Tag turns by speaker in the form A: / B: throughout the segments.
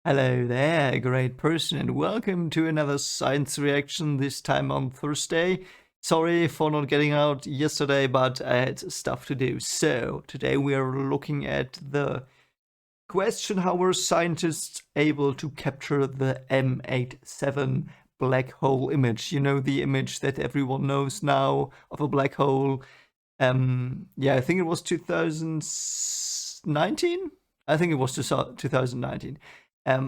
A: Hello there, great person, and welcome to another science reaction, this time on Thursday. Sorry for not getting out yesterday, but I had stuff to do. So, today we are looking at the question: how were scientists able to capture the M87 black hole image? You know, the image that everyone knows now of a black hole. Yeah, I think it was 2019? I think it was 2019.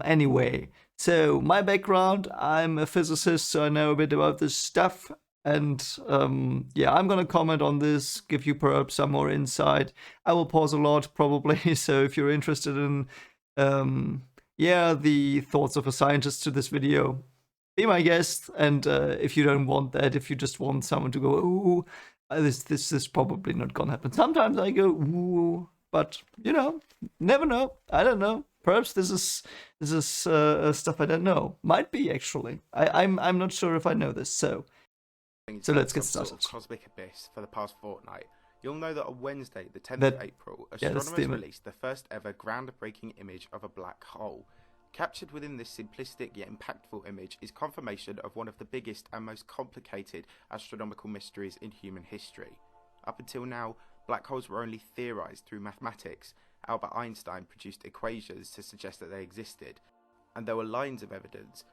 A: Anyway, so my background, I'm a physicist, so I know a bit about this stuff. And yeah, I'm gonna comment on this, give you perhaps some more insight. I will pause a lot probably, so if you're interested in yeah, the thoughts of a scientist to this video, be my guest. And if you don't want that, if you just want someone to go, ooh, this is probably not gonna happen. Sometimes I go, ooh, but you know, never know. I don't know. Perhaps this is stuff I don't know. Might be actually. I'm not sure if I know this. So let's get
B: some
A: started.
B: sort of cosmic abyss for the past fortnight, you'll know that on Wednesday, the 10th of
A: That
B: April,
A: yeah, that's
B: astronomers
A: the
B: released the first ever groundbreaking image of a black hole. Captured within this simplistic yet impactful image is confirmation of one of the biggest and most complicated astronomical mysteries in human history. Up until now, black holes were only theorized through mathematics. Albert Einstein produced equations to suggest that they existed, and there were lines of evidence,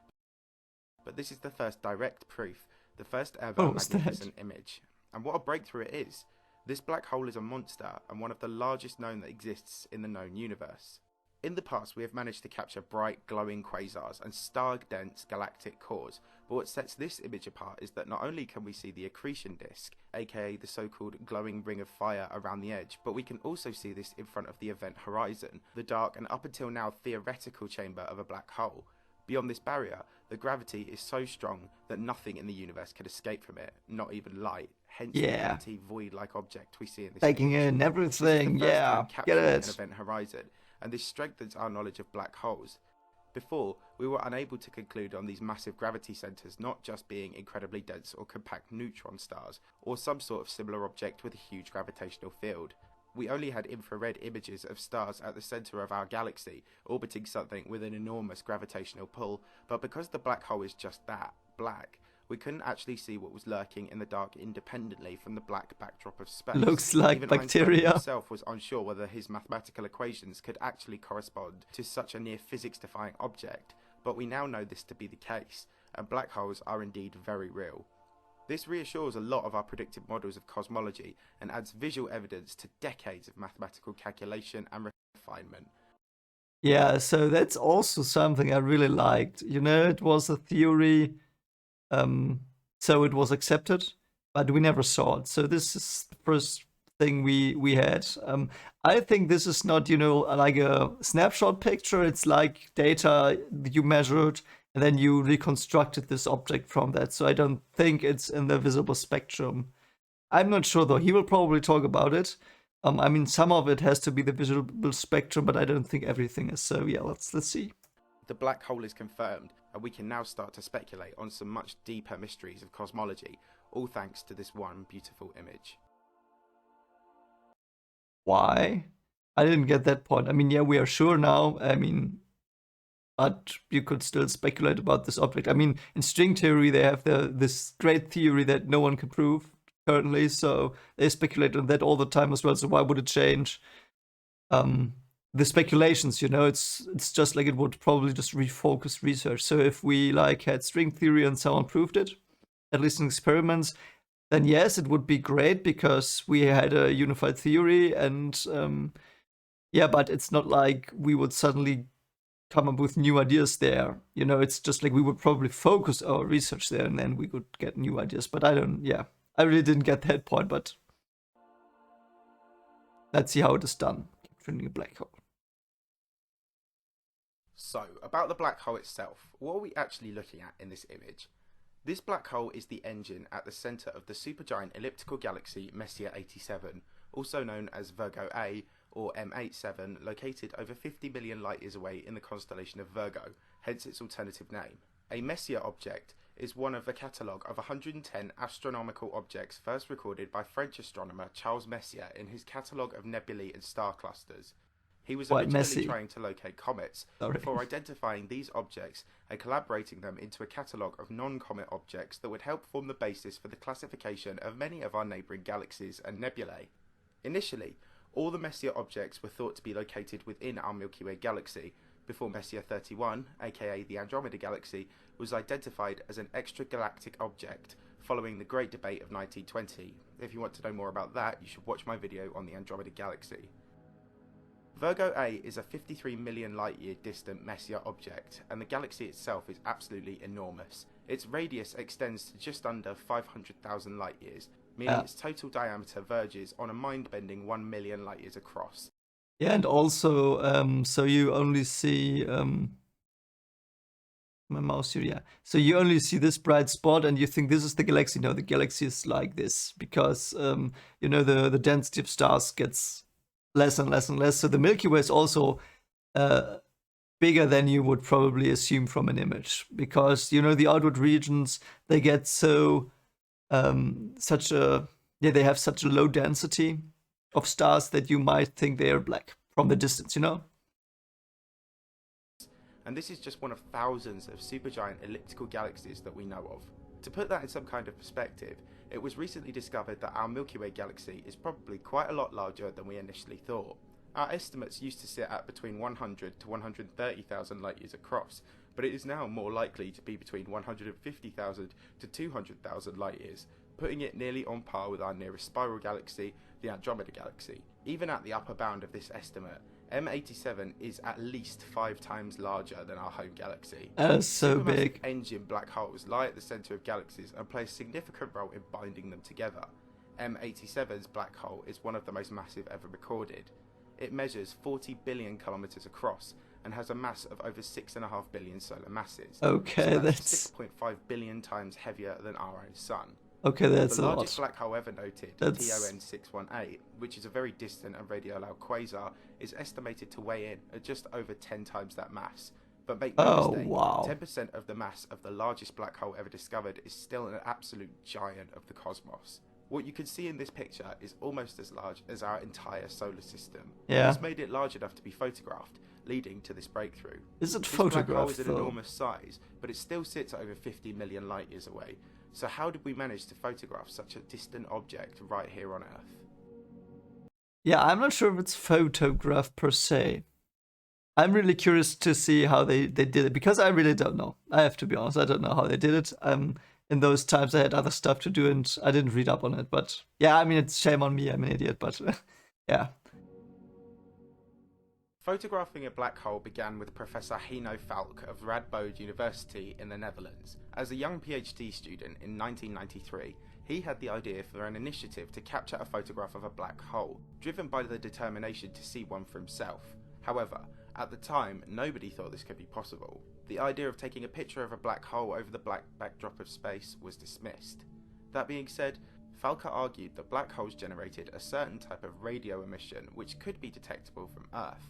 B: but this is the first direct proof, the first ever
A: what was that?
B: magnificent image. And what a breakthrough it is! This black hole is a monster and one of the largest known that exists in the known universe. In the past, we have managed to capture bright, glowing quasars and star-dense galactic cores, but what sets this image apart is that not only can we see the accretion disk, aka the so-called glowing ring of fire around the edge, but we can also see this in front of the event horizon, the dark and up until now theoretical chamber of a black hole. Beyond this barrier, the gravity is so strong that nothing in the universe can escape from it, not even light, hence the
A: Yeah,
B: empty void-like object we see in this
A: taking
B: image.
A: in
B: This is the
A: everything.
B: first
A: Yeah,
B: time
A: get
B: capturing an
A: it.
B: event horizon, and this strengthens our knowledge of black holes. Before, we were unable to conclude on these massive gravity centres not just being incredibly dense or compact neutron stars, or some sort of similar object with a huge gravitational field. We only had infrared images of stars at the centre of our galaxy, orbiting something with an enormous gravitational pull, but because the black hole is just that, black, we couldn't actually see what was lurking in the dark independently from the black backdrop of space.
A: Looks like
B: Even Einstein
A: bacteria.
B: himself was unsure whether his mathematical equations could actually correspond to such a near physics-defying object, but we now know this to be the case, and black holes are indeed very real. This reassures a lot of our predictive models of cosmology and adds visual evidence to decades of mathematical calculation and refinement.
A: Yeah, so that's also something I really liked. You know, it was a theory, so it was accepted, but we never saw it. So this is the first thing we had. I think this is not, you know, like a snapshot picture. It's like data you measured and then you reconstructed this object from that. So I don't think it's in the visible spectrum. I'm not sure though. He will probably talk about it. I mean, some of it has to be the visible spectrum, but I don't think everything is. So yeah, let's see.
B: The black hole is confirmed, and we can now start to speculate on some much deeper mysteries of cosmology, all thanks to this one beautiful image.
A: Why? I didn't get that point. I mean, yeah, we are sure now. I mean, but you could still speculate about this object. I mean, in string theory, they have this great theory that no one can prove currently, so they speculate on that all the time as well. So why would it change? The speculations, you know, it's just like it would probably just refocus research. So if we like had string theory and someone proved it, at least in experiments, then yes, it would be great because we had a unified theory and yeah, but it's not like we would suddenly come up with new ideas there. You know, it's just like we would probably focus our research there and then we could get new ideas. But yeah, I really didn't get that point, but let's see how it is done. Capturing a black hole.
B: So, about the black hole itself, what are we actually looking at in this image? This black hole is the engine at the centre of the supergiant elliptical galaxy Messier 87, also known as Virgo A or M87, located over 50 million light years away in the constellation of Virgo, hence its alternative name. A Messier object is one of the catalogue of 110 astronomical objects first recorded by French astronomer Charles Messier in his catalogue of nebulae and star clusters. He was
A: quite
B: originally
A: messy.
B: trying to locate comets
A: Sorry.
B: before identifying these objects and collaborating them into a catalogue of non-comet objects that would help form the basis for the classification of many of our neighbouring galaxies and nebulae. Initially, all the Messier objects were thought to be located within our Milky Way galaxy, before Messier 31, aka the Andromeda Galaxy, was identified as an extragalactic object following the Great Debate of 1920. If you want to know more about that, you should watch my video on the Andromeda Galaxy. Virgo A is a 53 million light-year distant Messier object, and the galaxy itself is absolutely enormous. Its radius extends to just under 500,000 light-years, meaning its total diameter verges on a mind-bending 1 million light-years across.
A: Yeah, and also, so you only see my mouse here, yeah. So you only see this bright spot and you think this is the galaxy. No, the galaxy is like this because, you know, the density of stars gets less and less and less. So the Milky Way is also bigger than you would probably assume from an image because, you know, the outward regions, they get so, they have such a low density of stars that you might think they are black from the distance, you know?
B: And this is just one of thousands of supergiant elliptical galaxies that we know of. To put that in some kind of perspective, it was recently discovered that our Milky Way galaxy is probably quite a lot larger than we initially thought. Our estimates used to sit at between 100 to 130,000 light-years across, but it is now more likely to be between 150,000 to 200,000 light-years, putting it nearly on par with our nearest spiral galaxy, the Andromeda Galaxy. Even at the upper bound of this estimate, M87 is at least 5 times larger than our home galaxy.
A: That is so big.
B: Engine black holes lie at the centre of galaxies and play a significant role in binding them together. M87's black hole is one of the most massive ever recorded. It measures 40 billion kilometres across and has a mass of over 6.5 billion solar masses.
A: Okay,
B: so
A: that's
B: 6.5 billion times heavier than our own sun.
A: Okay, that's
B: the
A: a lot.
B: largest black hole ever noted, TON 618, which is a very distant and radio loud quasar, is estimated to weigh in at just over 10 times that mass. But make no mistake,
A: wow.
B: 10% of the mass of the largest black hole ever discovered is still an absolute giant of the cosmos. What you can see in this picture is almost as large as our entire solar system.
A: Yeah.
B: This made it large enough to be photographed, leading to this breakthrough.
A: Is it
B: this
A: photographed,
B: black hole is an
A: though?
B: enormous size, but it still sits at over 50 million light years away. So how did we manage to photograph such a distant object right here on Earth?
A: Yeah, I'm not sure if it's photographed per se. I'm really curious to see how they did it, because I really don't know. I have to be honest, I don't know how they did it. In those times I had other stuff to do and I didn't read up on it. But yeah, I mean, it's shame on me, I'm an idiot, but yeah.
B: Photographing a black hole began with Professor Hino Falk of Radboud University in the Netherlands. As a young PhD student in 1993, he had the idea for an initiative to capture a photograph of a black hole, driven by the determination to see one for himself. However, at the time, nobody thought this could be possible. The idea of taking a picture of a black hole over the black backdrop of space was dismissed. That being said, Falk argued that black holes generated a certain type of radio emission which could be detectable from Earth.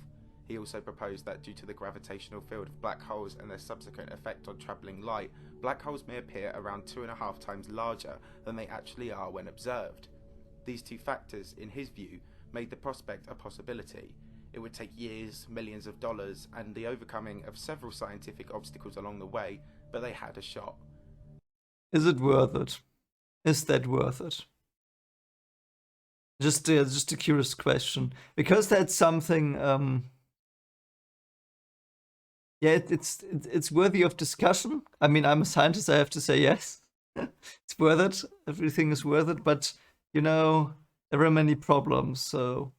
B: He also proposed that due to the gravitational field of black holes and their subsequent effect on travelling light, black holes may appear around 2.5 times larger than they actually are when observed. These two factors, in his view, made the prospect a possibility. It would take years, millions of dollars, and the overcoming of several scientific obstacles along the way, but they had a shot.
A: Is it worth it? Is that worth it? Just a curious question, because that's something. Yeah, it's worthy of discussion. I mean, I'm a scientist, I have to say yes. It's worth it. Everything is worth it, but you know, there are many problems, so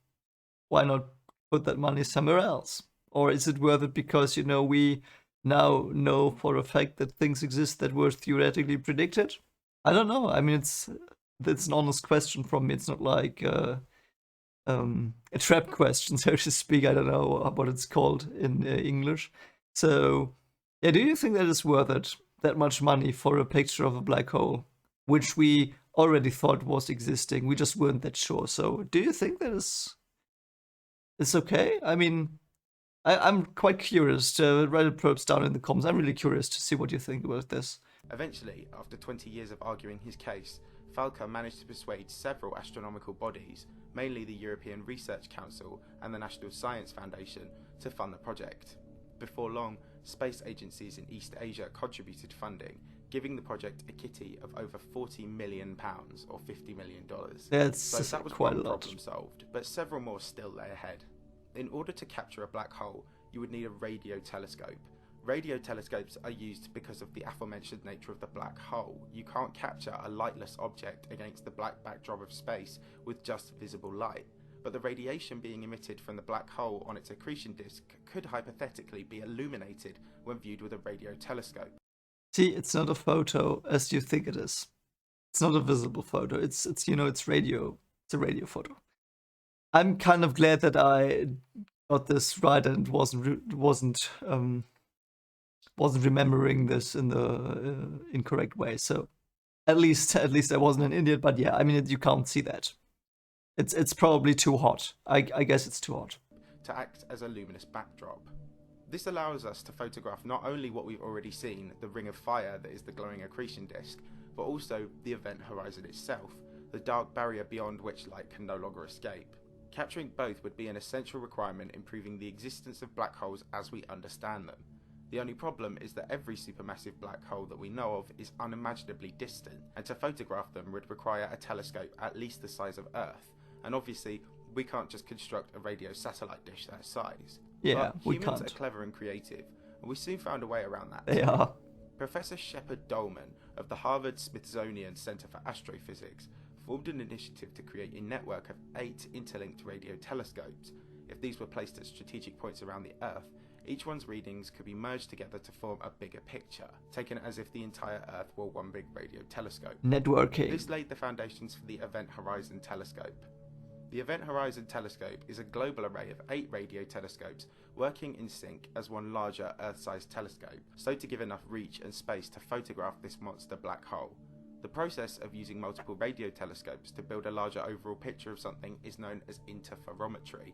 A: why not put that money somewhere else? Or is it worth it because, you know, we now know for a fact that things exist that were theoretically predicted? I don't know. I mean, it's an honest question from me. It's not like a trap question, so to speak. I don't know what it's called in English. So, yeah, do you think that it's worth it, that much money for a picture of a black hole, which we already thought was existing? We just weren't that sure. So, do you think that it's okay? I mean, I'm quite curious. Reddit probes down in the comments. I'm really curious to see what you think about this.
B: Eventually, after 20 years of arguing his case, Falca managed to persuade several astronomical bodies, mainly the European Research Council and the National Science Foundation, to fund the project. Before long, space agencies in East Asia contributed funding, giving the project a kitty of over £40 million or $50 million.
A: That's
B: So that was
A: quite
B: one
A: a lot.
B: problem solved, but several more still lay ahead. In order to capture a black hole, you would need a radio telescope. Radio telescopes are used because of the aforementioned nature of the black hole. You can't capture a lightless object against the black backdrop of space with just visible light. But the radiation being emitted from the black hole on its accretion disk could hypothetically be illuminated when viewed with a radio telescope.
A: See, it's not a photo as you think it is. It's not a visible photo. It's radio. It's a radio photo. I'm kind of glad that I got this right and wasn't remembering this in the incorrect way. So at least I wasn't an idiot. But yeah, I mean, you can't see that. It's probably too hot. I guess it's too hot.
B: To act as a luminous backdrop. This allows us to photograph not only what we've already seen, the ring of fire that is the glowing accretion disk, but also the event horizon itself, the dark barrier beyond which light can no longer escape. Capturing both would be an essential requirement in proving the existence of black holes as we understand them. The only problem is that every supermassive black hole that we know of is unimaginably distant, and to photograph them would require a telescope at least the size of Earth, and obviously we can't just construct a radio satellite dish that size.
A: Yeah,
B: but
A: we
B: humans
A: can't.
B: are clever and creative, and we soon found a way around that.
A: They are.
B: Professor Shepard Dolman of the Harvard-Smithsonian Center for Astrophysics formed an initiative to create a network of 8 interlinked radio telescopes. If these were placed at strategic points around the Earth, each one's readings could be merged together to form a bigger picture, taken as if the entire Earth were one big radio telescope.
A: Networking.
B: This laid the foundations for the Event Horizon Telescope. The Event Horizon Telescope is a global array of 8 radio telescopes working in sync as one larger Earth-sized telescope, so to give enough reach and space to photograph this monster black hole. The process of using multiple radio telescopes to build a larger overall picture of something is known as interferometry.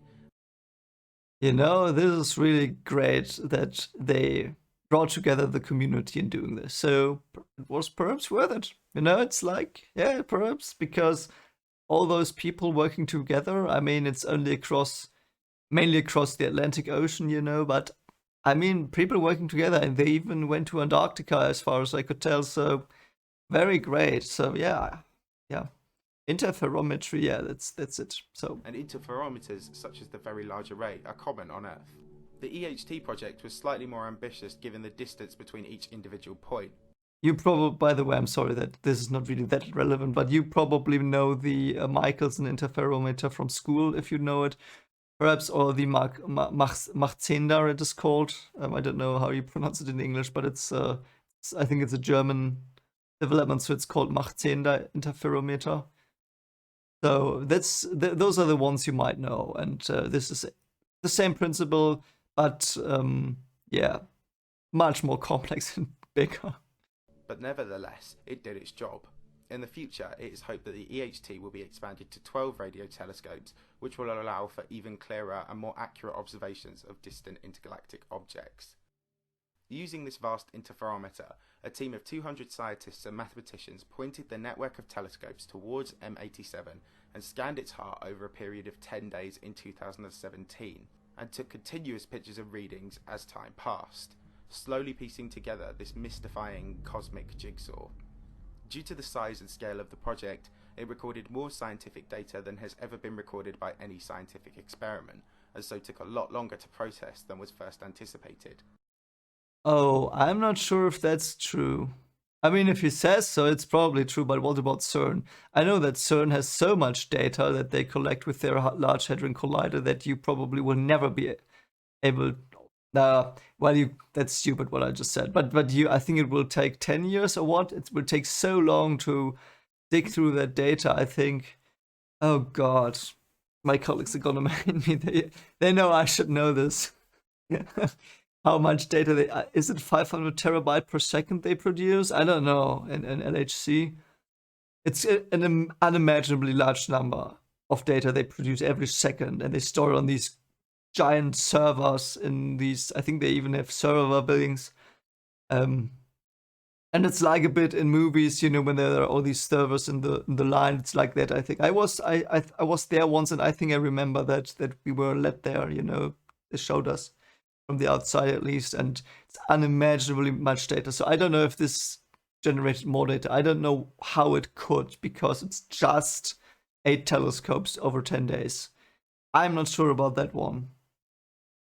A: You know, this is really great that they brought together the community in doing this. So it was perhaps worth it. You know, it's like, yeah, perhaps, because all those people working together, I mean, it's only mainly across the Atlantic Ocean, you know, but I mean, people working together, and they even went to Antarctica as far as I could tell, so very great. So yeah. Interferometry, yeah, that's it. So
B: And interferometers such as the Very Large Array are common on Earth. The EHT project was slightly more ambitious given the distance between each individual point.
A: you probably, by the way, I'm sorry that this is not really that relevant, but you probably know the Michelson interferometer from school, if you know it, perhaps, or the Mach-10 it is called. I don't know how you pronounce it in English, but I think it's a German development, so it's called Mach-10 interferometer. So those are the ones you might know, and this is the same principle, but yeah, much more complex and bigger.
B: But nevertheless, it did its job. In the future, it is hoped that the EHT will be expanded to 12 radio telescopes, which will allow for even clearer and more accurate observations of distant intergalactic objects. Using this vast interferometer, a team of 200 scientists and mathematicians pointed the network of telescopes towards M87 and scanned its heart over a period of 10 days in 2017, and took continuous pictures of readings as time passed, slowly piecing together this mystifying cosmic jigsaw. Due to the size and scale of the project, it recorded more scientific data than has ever been recorded by any scientific experiment, and so took a lot longer to process than was first anticipated.
A: Oh, I'm not sure if that's true. I mean, if he says so, it's probably true, but what about CERN? I know that CERN has so much data that they collect with their Large Hadron Collider that you probably will never be able. That's stupid what I just said. But I think it will take 10 years or what? It will take so long to dig through that data. I think. Oh God, my colleagues are gonna mind me. They know I should know this. How much data is it 500 terabyte per second they produce? I don't know. In LHC, it's an unimaginably large number of data they produce every second, and they store it on these giant servers in these. I think they even have server buildings. And And it's like a bit in movies, you know, when there are all these servers in the line. It's like that. I think I was there once, and I think I remember that we were led there. You know, they showed us from the outside at least, and it's unimaginably much data. So I don't know if this generated more data. I don't know how it could, because it's just 8 telescopes over 10 days. I'm not sure about that one.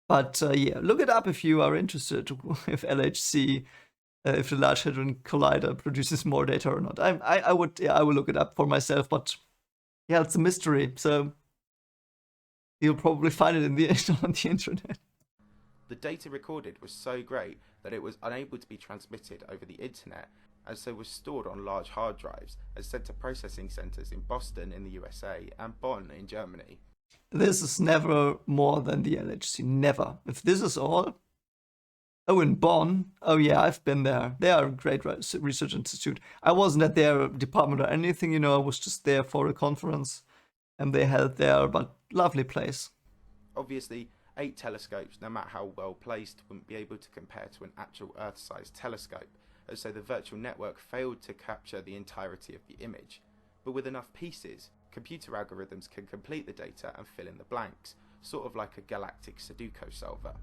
A: But yeah, look it up if you are interested. If LHC, if the Large Hadron Collider produces more data or not. I would, yeah, I will look it up for myself. But yeah, it's a mystery. So you'll probably find it in the on the internet.
B: The data recorded was so great that it was unable to be transmitted over the internet, and so was stored on large hard drives and sent to processing centers in Boston in the USA and Bonn in Germany.
A: This is never more than the LHC. Never. If this is all. Oh, in Bonn. Oh yeah, I've been there. They are a great research institute. I wasn't at their department or anything, you know. I was just there for a conference, and they held there. But lovely place.
B: Obviously, 8 telescopes, no matter how well placed, wouldn't be able to compare to an actual Earth-sized telescope, and so the virtual network failed to capture the entirety of the image. But with enough pieces, computer algorithms can complete the data and fill in the blanks, sort of like a galactic Sudoku solver.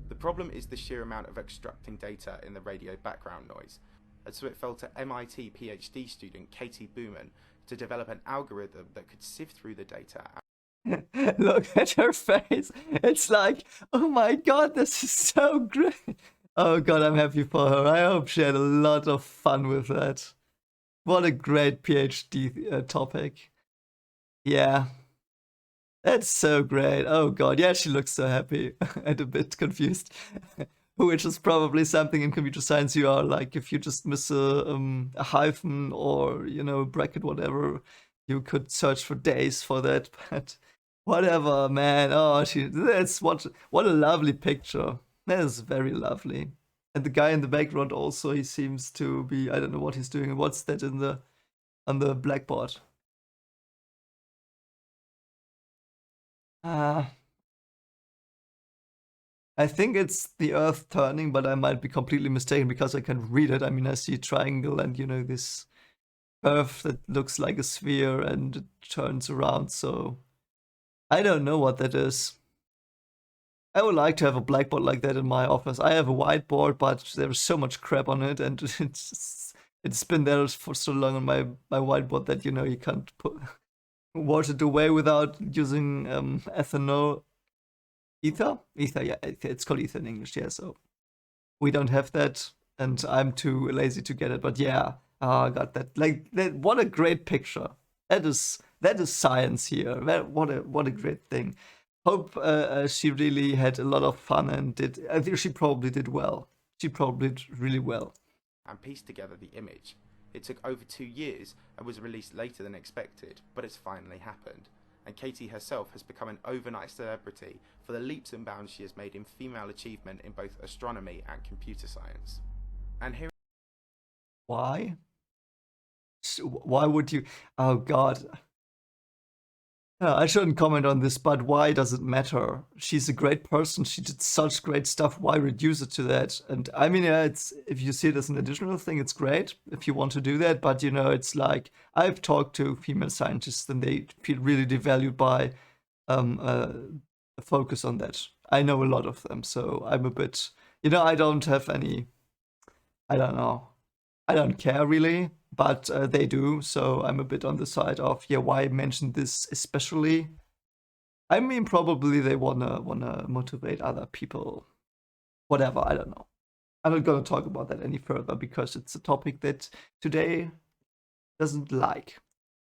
B: The problem is the sheer amount of extracting data in the radio background noise, and so it fell to MIT PhD student Katie Booman to develop an algorithm that could sift through the data.
A: Look at her face. It's like, oh my god, this is so great. Oh god, I'm happy for her. I hope she had a lot of fun with that. What a great PhD topic. Yeah. That's so great. Oh god, yeah, she looks so happy and a bit confused. Which is probably something in computer science you are like, if you just miss a hyphen or, you know, bracket, whatever, you could search for days for that. But whatever, man. Oh, that's what a lovely picture. That is very lovely. And the guy in the background also, he seems to be, I don't know what he's doing. What's that in the on the blackboard? Ah, I think it's the Earth turning, but I might be completely mistaken because I can read it. I mean, I see a triangle and, you know, this curve that looks like a sphere and it turns around. So I don't know what that is. I would like to have a blackboard like that in my office. I have a whiteboard, but there's so much crap on it, and it's been there for so long on my whiteboard that, you know, you can't wash it away without using ethanol. Ether? Ether, yeah, it's called ether in English, yeah. So we don't have that, and I'm too lazy to get it. But yeah, I got that. Like that. What a great picture. That is science here. What a great thing. Hope she really had a lot of fun and did. I think she probably did well. She probably did really well.
B: And pieced together the image. It took over 2 years and was released later than expected, but it's finally happened. And Katie herself has become an overnight celebrity for the leaps and bounds she has made in female achievement in both astronomy and computer science. And here.
A: Why? Why would you? Oh God. I shouldn't comment on this, but why does it matter? She's a great person. She did such great stuff. Why reduce it to that? And I mean, yeah, it's, if you see it as an additional thing, it's great if you want to do that. But you know, it's like I've talked to female scientists, and they feel really devalued by a focus on that. I know a lot of them, so I'm a bit, you know, I don't have any. I don't know. I don't care really, but they do. So I'm a bit on the side of, yeah, why mention this especially? I mean, probably they wanna motivate other people. Whatever, I don't know. I'm not gonna talk about that any further because it's a topic that today doesn't like.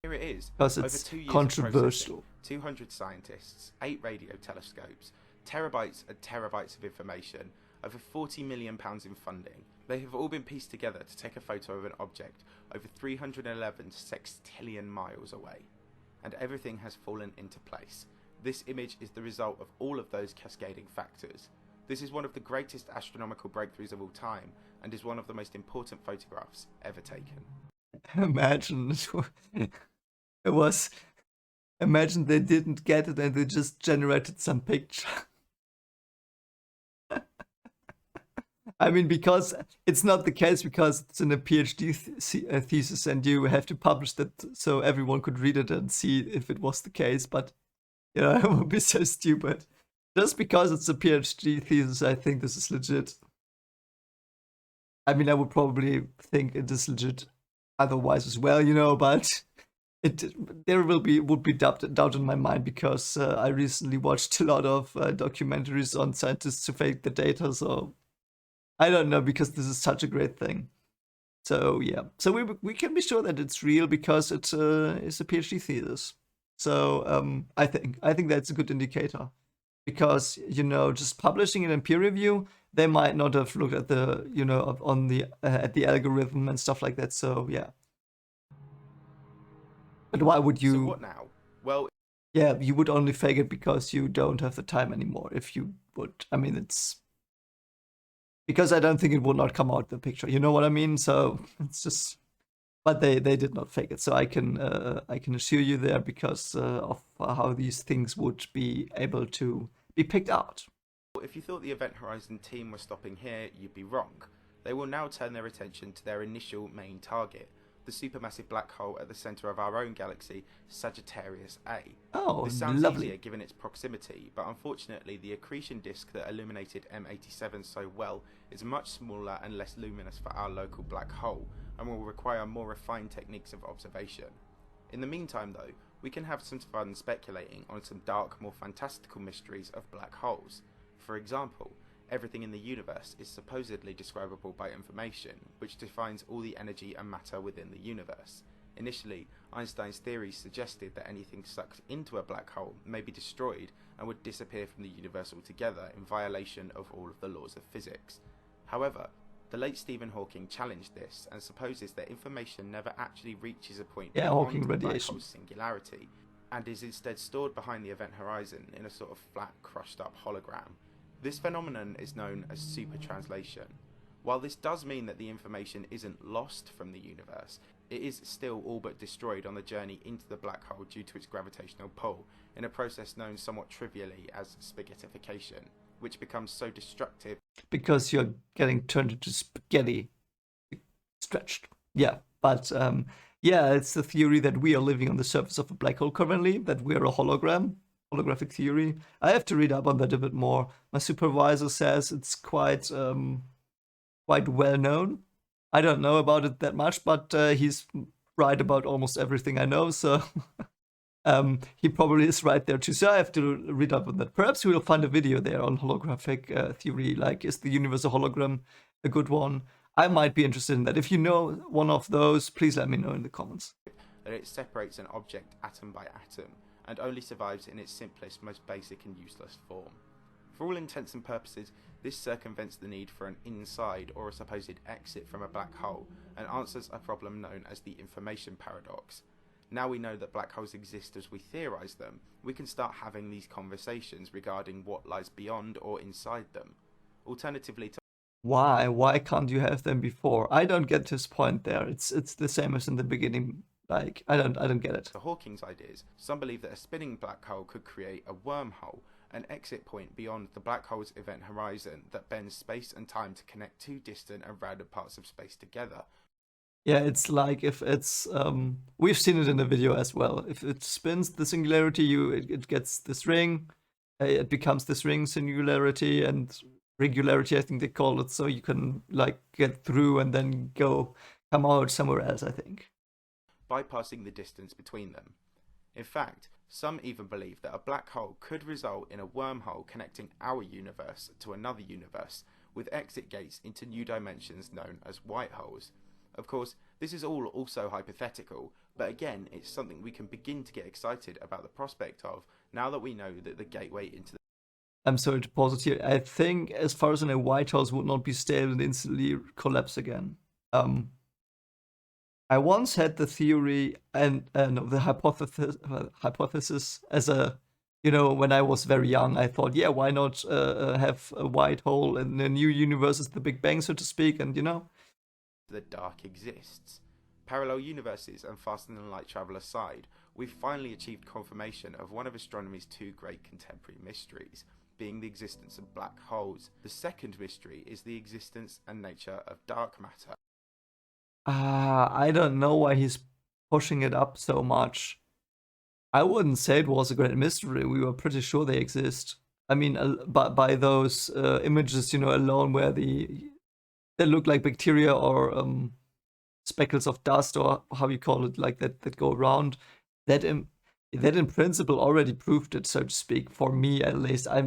B: Here it is.
A: Because
B: Over
A: it's
B: 2 years
A: controversial.
B: of 200 scientists, 8 radio telescopes, terabytes and terabytes of information, over £40 million in funding. They have all been pieced together to take a photo of an object over 311 sextillion miles away. And everything has fallen into place. This image is the result of all of those cascading factors. This is one of the greatest astronomical breakthroughs of all time, and is one of the most important photographs ever taken.
A: Imagine it was. Imagine they didn't get it and they just generated some picture. I mean, because it's not the case because it's in a PhD thesis and you have to publish that so everyone could read it and see if it was the case. But, you know, it would be so stupid. Just because it's a PhD thesis, I think this is legit. I mean, I would probably think it is legit otherwise as well, you know, but there would be doubt in my mind because I recently watched a lot of documentaries on scientists who fake the data, so I don't know because this is such a great thing. So yeah, so we can be sure that it's real because it's a PhD thesis. So I think that's a good indicator because you know just publishing it in peer review, they might not have looked at the you know on the at the algorithm and stuff like that. So yeah, but why would
B: So
A: you?
B: what now? Well,
A: Yeah, you would only fake it because you don't have the time anymore. If you would, I mean, it's because I don't think it would not come out the picture. You know what I mean? So it's just, but they did not fake it. So I can assure you there because of how these things would be able to be picked out.
B: if you thought the Event Horizon team were stopping here, you'd be wrong. They will now turn their attention to their initial main target, the supermassive black hole at the centre of our own galaxy, Sagittarius A.
A: Oh,
B: This sounds
A: lovely.
B: easier given its proximity, but unfortunately the accretion disk that illuminated M87 so well is much smaller and less luminous for our local black hole, and will require more refined techniques of observation. In the meantime though, we can have some fun speculating on some dark, more fantastical mysteries of black holes. For example, everything in the universe is supposedly describable by information, which defines all the energy and matter within the universe. Initially, Einstein's theories suggested that anything sucked into a black hole may be destroyed and would disappear from the universe altogether in violation of all of the laws of physics. However, the late Stephen Hawking challenged this and supposes that information never actually reaches a point
A: Yeah,
B: beyond
A: Hawking
B: the black
A: radiation.
B: hole's singularity, and is instead stored behind the event horizon in a sort of flat, crushed up hologram. This phenomenon is known as supertranslation. While this does mean that the information isn't lost from the universe, it is still all but destroyed on the journey into the black hole due to its gravitational pull, in a process known somewhat trivially as spaghettification, which becomes so destructive
A: Because you're getting turned into spaghetti, stretched. Yeah, but yeah, it's the theory that we are living on the surface of a black hole currently, that we are a hologram, holographic theory. I have to read up on that a bit more. My supervisor says it's quite well known. I don't know about it that much, but he's right about almost everything I know, so he probably is right there too. So I have to read up on that. Perhaps we will find a video there on holographic theory, like is the universe a hologram, a good one? I might be interested in that. If you know one of those, please let me know in the comments.
B: that it separates an object atom by atom, and only survives in its simplest, most basic and useless form. For all intents and purposes, this circumvents the need for an inside or a supposed exit from a black hole, and answers a problem known as the information paradox. Now we know that black holes exist as we theorize them, we can start having these conversations regarding what lies beyond or inside them. Alternatively to
A: Why can't you have them before? I don't get his point there. It's the same as in the beginning. Like I don't get it.
B: Hawking's ideas, some believe that a spinning black hole could create a wormhole, an exit point beyond the black hole's event horizon that bends space and time to connect two distant and random parts of space together.
A: Yeah, it's like if it's we've seen it in the video as well. If it spins the singularity, it gets this ring, it becomes this ring singularity and regularity, I think they call it, so you can like get through and then come out somewhere else, I think.
B: Bypassing the distance between them. In fact, some even believe that a black hole could result in a wormhole connecting our universe to another universe, with exit gates into new dimensions known as white holes. Of course, this is all also hypothetical, but again, it's something we can begin to get excited about the prospect of, now that we know that the gateway into the
A: I'm sorry to pause it here. I think as far as in a White House would not be stable and instantly collapse again. I once had the theory and no, the hypothesis as a, you know, when I was very young, I thought, yeah, why not have a white hole in a new universe as the Big Bang, so to speak, and you know.
B: the dark exists. Parallel universes and faster than light travel aside, we've finally achieved confirmation of one of astronomy's two great contemporary mysteries. being the existence of black holes. The second mystery is the existence and nature of dark matter.
A: I don't know why he's pushing it up so much. I wouldn't say it was a great mystery. We were pretty sure they exist. I mean, but by those images, you know, alone, where they look like bacteria or speckles of dust, or how you call it, like that go around. That in principle already proved it, so to speak. For me, at least, I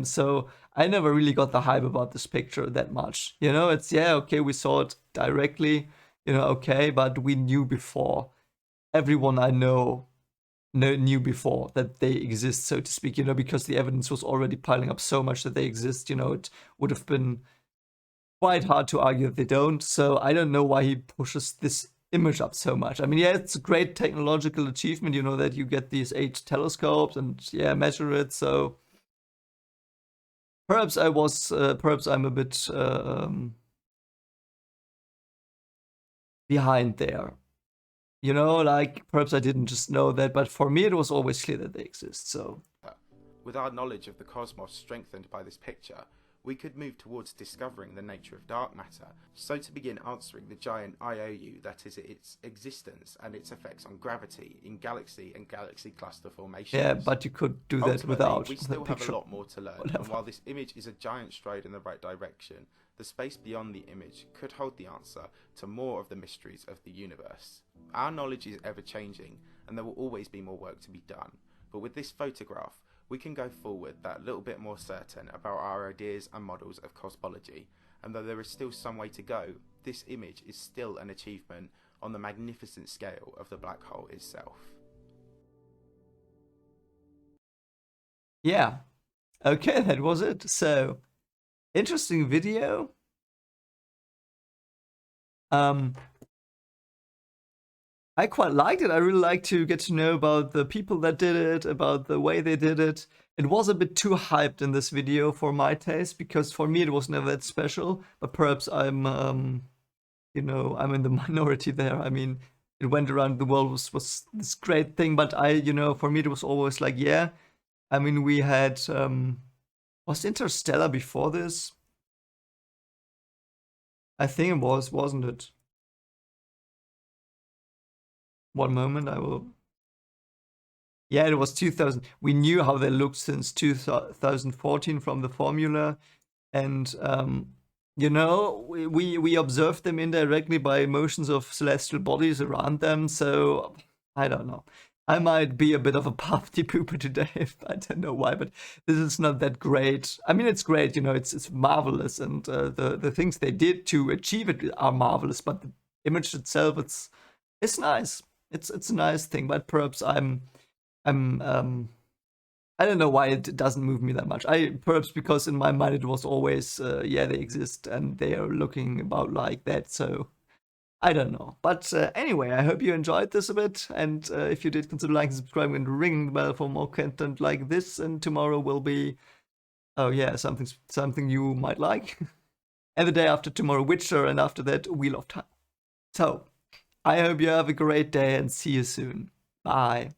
A: never really got the hype about this picture that much. You know, it's yeah, okay, we saw it directly. You know, okay, but we knew before. Everyone I know knew before that they exist, so to speak, you know, because the evidence was already piling up so much that they exist, you know, it would have been quite hard to argue that they don't. So I don't know why he pushes this image up so much. I mean, yeah, it's a great technological achievement, you know, that you get these 8 telescopes and yeah, measure it. So perhaps I'm a bit behind there. You know, like, perhaps I didn't just know that, but for me it was always clear that they exist, so.
B: With our knowledge of the cosmos strengthened by this picture, we could move towards discovering the nature of dark matter, so to begin answering the giant IOU that is its existence and its effects on gravity in galaxy and galaxy cluster formations.
A: Yeah, but you could do that
B: Ultimately,
A: without
B: we
A: the
B: still have
A: picture.
B: a lot more to learn,
A: Whatever.
B: and while this image is a giant stride in the right direction, the space beyond the image could hold the answer to more of the mysteries of the universe. Our knowledge is ever changing, and there will always be more work to be done, but with this photograph, we can go forward that little bit more certain about our ideas and models of cosmology, and though there is still some way to go, this image is still an achievement on the magnificent scale of the black hole itself.
A: Yeah. Okay, that was it. So, interesting video. I quite liked it. I really like to get to know about the people that did it, about the way they did it. It was a bit too hyped in this video for my taste, because for me it was never that special. But perhaps you know, I'm in the minority there. I mean, it went around the world, was this great thing, but you know, for me it was always like, yeah. I mean, we had was Interstellar before this? I think it was, wasn't it? One moment, I will. Yeah, it was 2000. We knew how they looked since 2014 from the formula, and you know, we observed them indirectly by motions of celestial bodies around them. So I don't know. I might be a bit of a puffy pooper today. I don't know why, but this is not that great. I mean, it's great, you know, it's marvelous, and the things they did to achieve it are marvelous. But the image itself, it's nice. It's a nice thing, but perhaps I'm I don't know why it doesn't move me that much. Perhaps because in my mind it was always yeah, they exist and they are looking about like that. So I don't know. But anyway, I hope you enjoyed this a bit, and if you did, consider liking, subscribing, and ringing the bell for more content like this. And tomorrow will be, oh yeah, something you might like, and the day after tomorrow, Witcher, and after that, Wheel of Time. So I hope you have a great day and see you soon. Bye.